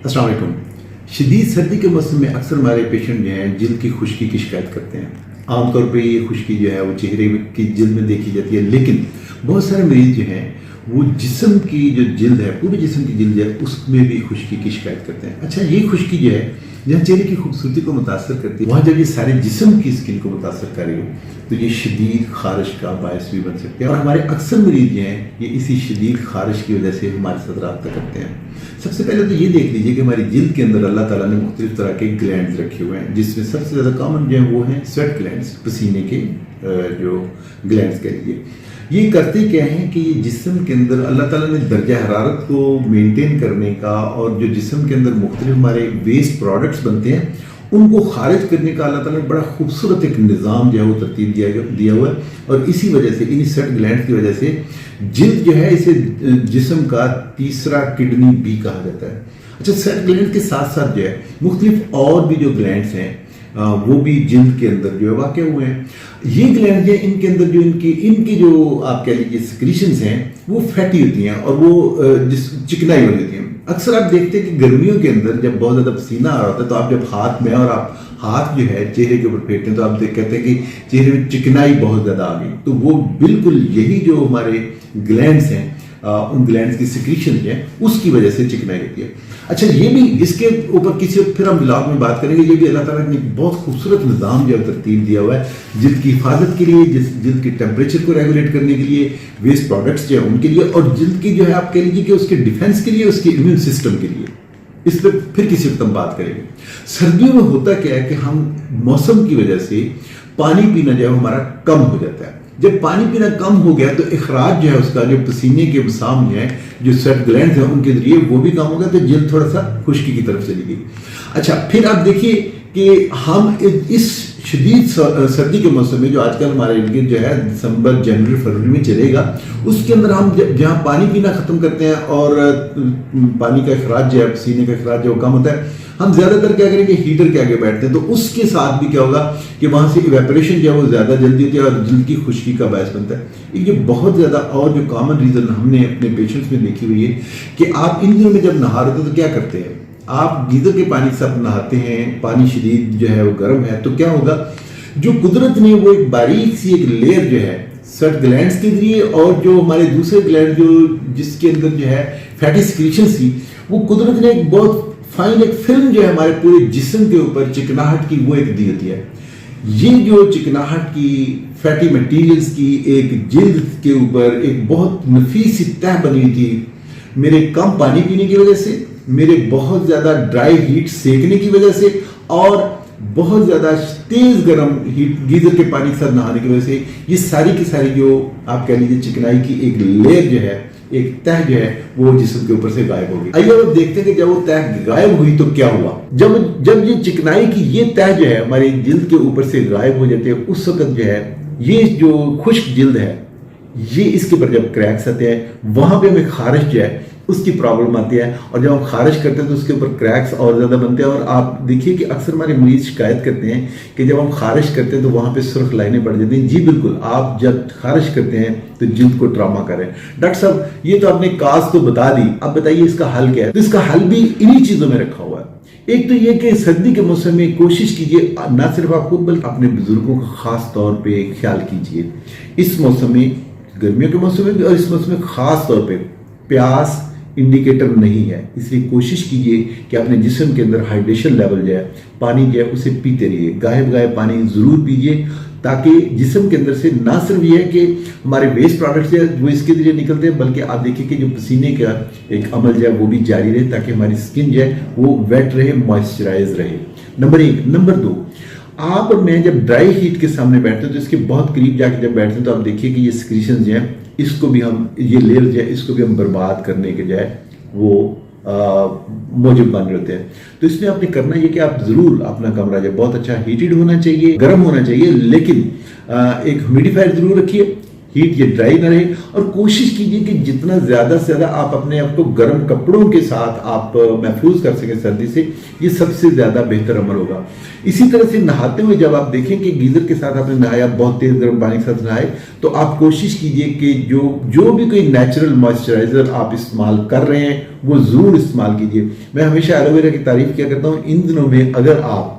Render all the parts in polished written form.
अस्सलाम वालेकुम। शदीद सर्दी के मौसम में अक्सर हमारे पेशेंट जो हैं जिल्द की खुश्की की शिकायत करते हैं। आमतौर पे ये खुश्की जो है वो चेहरे की जिल्द में देखी जाती है, लेकिन बहुत सारे मरीज जो हैं वो जिस्म की जो जिल्द है, पूरे जिस्म की जिल्द है, उसमें भी खुश्की की शिकायत करते हैं। अच्छा, ये खुश्की जो है जहाँ चेहरे की खूबसूरती को मुतासर करती है, वहाँ जब ये सारे जिस्म की स्किन को मुतासर कर रही हो तो ये शदीद खारिश का बायस भी बन सकते हैं। और हमारे अक्सर मरीज जो हैं ये इसी शदीद खारिश की वजह से हमारे साथ रब्ता करते हैं। सबसे पहले तो ये देख लीजिए कि हमारी जिल्द के अंदर अल्लाह ताला ने मुख्तलिफ तरह के ग्लैंड्स रखे हुए हैं, जिसमें सबसे ज़्यादा कॉमन जो है वो हैं स्वेट ग्लैंड्स, पसीने के जो ग्लैंड्स कह लीजिए। ये करते क्या हैं कि ये जिस्म के अंदर अल्लाह ताला ने दर्जा हरारत को मेंटेन करने का और जो जिस्म के अंदर मुख्तलिफ हमारे वेस्ट प्रोडक्ट्स बनते हैं उनको खारिज करने का अल्लाह ताला ने बड़ा खूबसूरत एक निज़ाम जो है वो तरतीब दिया हुआ है। और इसी वजह से इन स्वेट ग्लैंड की वजह से जिल्द जो है इसे जिस्म का तीसरा किडनी भी कहा जाता है। अच्छा, स्वेट ग्लैंड के साथ साथ जो है मुख्तलिफ और भी जो ग्लैंड्स हैं वो भी जिल्द के अंदर जो है वाक़ हुए हैं। ये ग्लैंड है, इनके अंदर जो इनकी जो आप कह लीजिए सिक्रीशंस हैं वो फैटी होती हैं और वो चिकनाई वाली होती हैं। अक्सर आप देखते हैं कि गर्मियों के अंदर जब बहुत ज़्यादा पसीना आ रहा होता है तो आप जब हाथ में और आप हाथ जो है चेहरे के ऊपर फेंकते हैं तो आप कहते हैं कि चेहरे में चिकनाई बहुत ज़्यादा आ गई, तो वो बिल्कुल यही जो हमारे ग्लैंड्स हैं उन ग्लैंड्स की सिक्रीशन जो है उसकी वजह से चिकनाई होती है। अच्छा, ये भी इसके ऊपर किसी फिर हम ब्लॉग में बात करेंगे। ये भी अल्लाह ताला ने बहुत खूबसूरत निज़ाम जो है तरतीब दिया हुआ है जिल्द की हिफाजत के लिए, जिल्द के टेम्परेचर को रेगुलेट करने के लिए, वेस्ट प्रोडक्ट्स जो है उनके लिए, और जिल्द की जो है आप कह लीजिए कि उसके डिफेंस के लिए, उसके इम्यून सिस्टम के लिए। इस पर फिर किसी वक्त हम बात करेंगे। सर्दियों में होता क्या है कि हम मौसम की वजह से पानी पीना जो है हमारा कम हो जाता है। जब पानी पीना कम हो गया तो इखराज जो है उसका, जो पसीने के मसाम जो है, जो स्वेट ग्लैंड्स हैं उनके जरिए वो भी कम हो गया, तो जिल्द थोड़ा सा खुश्की की तरफ चली गई। अच्छा, फिर आप देखिए कि हम इस शदीद सर्दी के मौसम में जो आजकल हमारे इर्द जो है दिसंबर, जनवरी, फरवरी में चलेगा, उसके अंदर हम जहाँ पानी पीना ख़त्म करते हैं और पानी का इखराज जो है, पसीने का इखराज जो कम होता है, हम ज़्यादातर क्या करेंगे, हीटर के आगे बैठते हैं। तो उसके साथ भी क्या होगा कि वहाँ से इवेपोरेशन जो है वो ज़्यादा जल्दी होती है और जिल्द की खुश्की का बायस बनता है। ये बहुत ज़्यादा और जो कॉमन रीज़न हमने अपने पेशेंट्स में देखी हुई है कि आप इन दिनों में जब नहा रहे हो तो क्या करते हैं, आप गीज़र के पानी से आप नहाते हैं, पानी शदीद जो है वो गर्म है, तो क्या होगा, जो कुदरत ने वो एक बारीक सी एक लेयर जो है स्वेट ग्लैंड्स के जरिए और जो हमारे दूसरे ग्लैंड जो जिसके अंदर जो है फैटी सिक्रीशन थी, वो कुदरत ने एक बहुत फाइन एक फिल्म जो है हमारे पूरे जिस्म के ऊपर चिकनाहट की वो एक दी होती है। ये जो चिकनाहट की फैटी मटेरियल्स की एक जिल्द के ऊपर एक बहुत नफीस सी तह बनी हुई थी, मेरे कम पानी पीने की वजह से, मेरे बहुत ज़्यादा ड्राई हीट सेकने की वजह से और बहुत ज़्यादा तेज़ गर्म हीट गीज़र के पानी के साथ नहाने की वजह से, ये सारी की सारी जो आप कह लीजिए चिकनाई की एक लेयर जो है, एक तह जो है वो जिस्म के ऊपर से गायब हो गई। आइए अब देखते हैं कि जब वो तह गायब हुई तो क्या हुआ। जब ये चिकनाई की ये तह जो है हमारी जिल्द के ऊपर से गायब हो जाती है, उस वक्त जो है ये जो खुश्क जिल्द है, ये इसके ऊपर जब क्रैक्स आते हैं वहां पे हमें खारिश जो है उसकी प्रॉब्लम आती है, और जब हम खारिश करते हैं तो उसके ऊपर क्रैक्स और ज़्यादा बनते हैं। और आप देखिए कि अक्सर हमारे मरीज शिकायत करते हैं कि जब हम खारिश करते हैं तो वहाँ पे सुर्ख लाइनें पड़ जाती हैं। जी बिल्कुल, आप जब खारिश करते हैं तो जिल्द को ट्रॉमा करें। डॉक्टर साहब, ये तो आपने काज तो बता दी, अब बताइए इसका हल क्या है। तो इसका हल भी इन्हीं चीज़ों में रखा हुआ है। एक तो ये कि सर्दी के मौसम में कोशिश कीजिए, ना सिर्फ आप खुद बल्कि अपने बुजुर्गों का खास तौर पे ख्याल कीजिए। इस मौसम में, गर्मियों के मौसम में भी और इस मौसम में खास तौर पे प्यास इंडिकेटर नहीं है, इसलिए कोशिश कीजिए कि अपने जिस्म के अंदर हाइड्रेशन लेवल जो है, पानी जो है उसे पीते रहिए, गाहे पानी ज़रूर पीजिए, ताकि जिस्म के अंदर से ना सिर्फ ये है कि हमारे वेस्ट प्रोडक्ट्स जो है वो इसके जरिए निकलते हैं, बल्कि आप देखिए कि जो पसीने का एक अमल जो है वो भी जारी रहे, ताकि हमारी स्किन जो है वो वेट रहे, मॉइस्चराइज रहे। नंबर 1। नंबर 2, आप और मैं जब ड्राई हीट के सामने बैठते हैं तो इसके बहुत करीब जाके जब बैठते हैं तो आप देखिए कि ये सिक्रीशन जो है इसको भी हम, ये लेयर जो है इसको भी हम बर्बाद करने के जो है वो मौजूद बन रहे होते हैं। तो इसमें आपने करना ये कि आप ज़रूर अपना कमरा जो बहुत अच्छा हीटेड होना चाहिए, गर्म होना चाहिए, लेकिन एक ह्यूमिडिफायर ज़रूर रखिए, हीट या ड्राई ना रहे। और कोशिश कीजिए कि जितना ज़्यादा से ज़्यादा आप अपने आप को गर्म कपड़ों के साथ आप महफूज कर सकें सर्दी से, ये सबसे ज़्यादा बेहतर अमल होगा। इसी तरह से नहाते हुए जब आप देखें कि गीज़र के साथ आपने नहाया, बहुत तेज़ गर्म पानी के साथ नहाए, तो आप कोशिश कीजिए कि जो भी कोई नेचुरल मॉइस्चराइज़र आप इस्तेमाल कर रहे हैं वो ज़रूर इस्तेमाल कीजिए। मैं हमेशा एलोवेरा की तारीफ़ किया करता हूँ। इन दिनों में अगर आप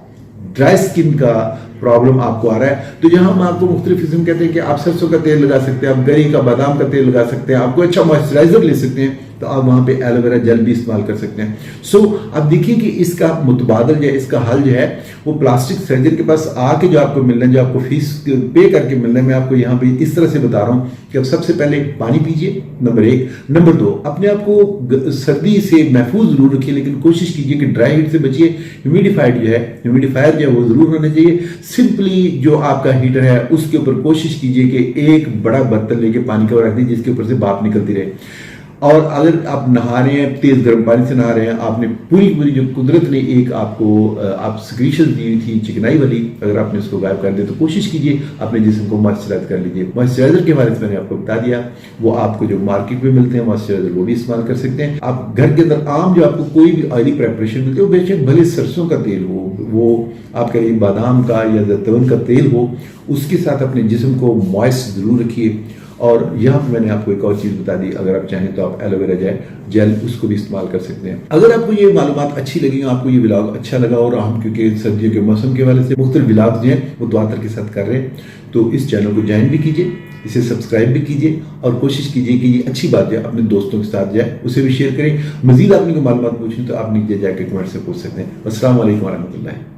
ड्राई स्किन का प्रॉब्लम आपको आ रहा है तो जहां हम आपको मुख्तलिफ किस्म कहते हैं कि आप सरसों का तेल लगा सकते हैं, आप गरी का, बादाम का तेल लगा सकते हैं, आपको अच्छा मॉइस्चराइजर ले सकते हैं, तो आप वहां पे एलोवेरा जेल भी इस्तेमाल कर सकते हैं। सो अब देखिए कि इसका मुतबादल जो है, इसका हल जो है वो प्लास्टिक सर्जन के पास आके जो आपको मिलना है, जो आपको फीस पे करके मिलना है, मैं आपको यहाँ पे इस तरह से बता रहा हूँ कि अब सबसे पहले पानी पीजिए, नंबर 1। नंबर 2, अपने आप को सर्दी से महफूज जरूर रखिए, लेकिन कोशिश कीजिए कि ड्राई हीट से बचिए। ह्यूमिडिफाइड जो है, ह्यूमिडिफायर जो है वो जरूर होना चाहिए। सिंपली जो आपका हीटर है उसके ऊपर कोशिश कीजिए कि एक बड़ा बर्तन लेके पानी का रख दीजिए जिसके ऊपर से भाप निकलती रहे। और अगर आप नहा रहे हैं, तेज गर्म पानी से नहा रहे हैं, आपने पूरी जो कुदरत ने एक आपको आप सिक्रीशन दी हुई थी चिकनाई वाली, अगर आपने उसको गायब कर दिया तो कोशिश कीजिए अपने जिस्म को मॉइस्चराइज कर लीजिए। मॉइस्चराइजर के बारे में मैंने आपको बता दिया, वो आपको जो मार्केट में मिलते हैं मॉइस्चराइजर वो भी इस्तेमाल कर सकते हैं। आप घर के अंदर आम जो आपको कोई भी ऑयली प्रेपरेशन मिलती है, वो बेशक भले सरसों का तेल हो, वो आप कहिए बादाम का या जैतून का तेल हो, उसके साथ अपने जिस्म को मॉइस्ट जरूर रखिए। और यहाँ पे मैंने आपको एक और चीज़ बता दी, अगर आप चाहें तो आप एलोवेरा जेल उसको भी इस्तेमाल कर सकते हैं। अगर आपको ये मालूमात अच्छी लगी, आपको ये व्लॉग अच्छा लगा, और हम क्योंकि सर्दियों के मौसम के हवाले से मुख्तलिफ व्लॉग जो हैं वो दुआतर के साथ कर रहे हैं, तो इस चैनल को ज्वाइन भी कीजिए, इसे सब्सक्राइब भी कीजिए, और कोशिश कीजिए कि ये अच्छी बात जो है अपने दोस्तों के साथ जाए, उसे भी शेयर करें। मजीद आपने को मालूमात पूछनी तो आप नीचे जाकर कमेंट से पूछ सकते हैं। अस्सलाम वालेकुम व रहमतुल्लाह।